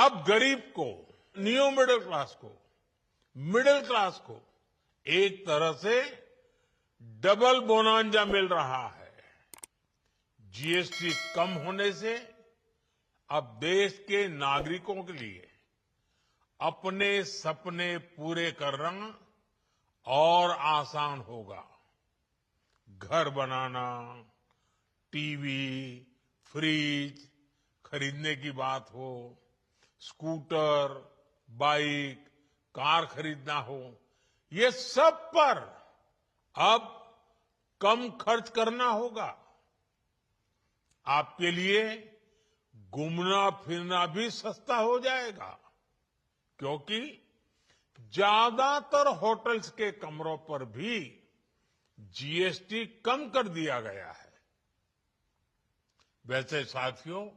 अब गरीब को, न्यू मिडिल क्लास को एक तरह से डबल बोनांजा मिल रहा है। जीएसटी कम होने से अब देश के नागरिकों के लिए अपने सपने पूरे करना और आसान होगा। घर बनाना, टीवी, फ्रिज खरीदने की बात हो, स्कूटर, बाइक, कार खरीदना हो, ये सब पर अब कम खर्च करना होगा। आपके लिए घूमना फिरना भी सस्ता हो जाएगा, क्योंकि ज्यादातर होटल्स के कमरों पर भी जीएसटी कम कर दिया गया है। वैसे साथियों,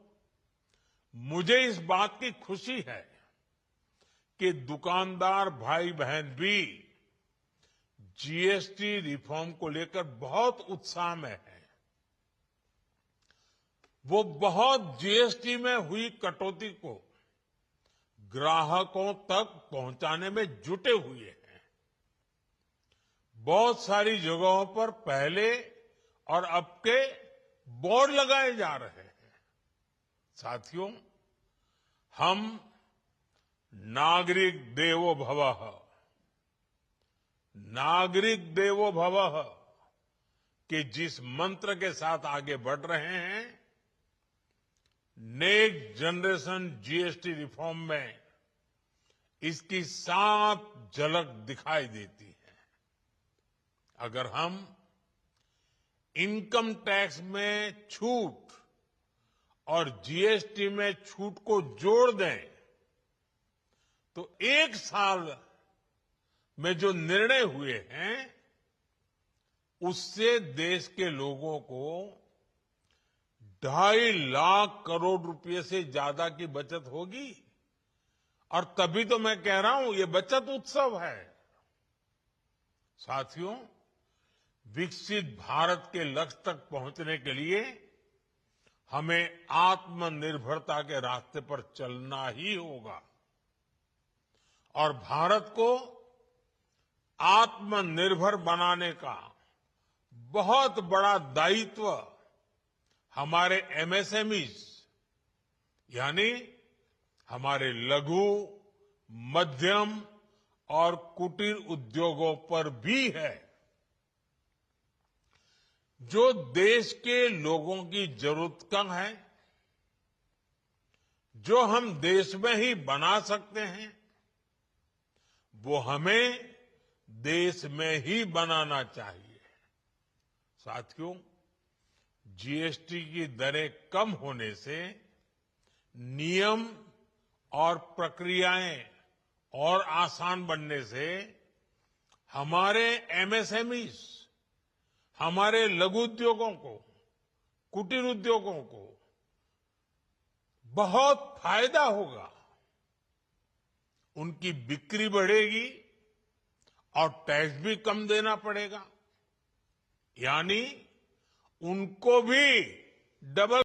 मुझे इस बात की खुशी है कि दुकानदार भाई बहन भी जीएसटी रिफॉर्म को लेकर बहुत उत्साह में है। वो बहुत जीएसटी में हुई कटौती को ग्राहकों तक पहुंचाने में जुटे हुए हैं। बहुत सारी जगहों पर पहले और अब के बोर्ड लगाए जा रहे हैं। साथियों, हम नागरिक देवो भवः के जिस मंत्र के साथ आगे बढ़ रहे हैं, नेक्स्ट जनरेशन जीएसटी रिफॉर्म में इसकी साफ झलक दिखाई देती है। अगर हम इनकम टैक्स में छूट और जीएसटी में छूट को जोड़ दें, तो एक साल में जो निर्णय हुए हैं, उससे देश के लोगों को 2.5 लाख करोड़ रुपए से ज्यादा की बचत होगी। और तभी तो मैं कह रहा हूं, ये बचत उत्सव है। साथियों, विकसित भारत के लक्ष्य तक पहुंचने के लिए हमें आत्मनिर्भरता के रास्ते पर चलना ही होगा। और भारत को आत्मनिर्भर बनाने का बहुत बड़ा दायित्व हमारे एमएसएमईज यानी हमारे लघु, मध्यम और कुटीर उद्योगों पर भी है, जो देश के लोगों की जरूरत कम है, जो हम देश में ही बना सकते हैं, वो हमें देश में ही बनाना चाहिए। साथियों, जीएसटी की दरें कम होने से नियम और प्रक्रियाएं और आसान बनने से हमारे एमएसएमईज, हमारे लघु उद्योगों को, कुटीर उद्योगों को बहुत फायदा होगा। उनकी बिक्री बढ़ेगी और टैक्स भी कम देना पड़ेगा, यानी उनको भी डबल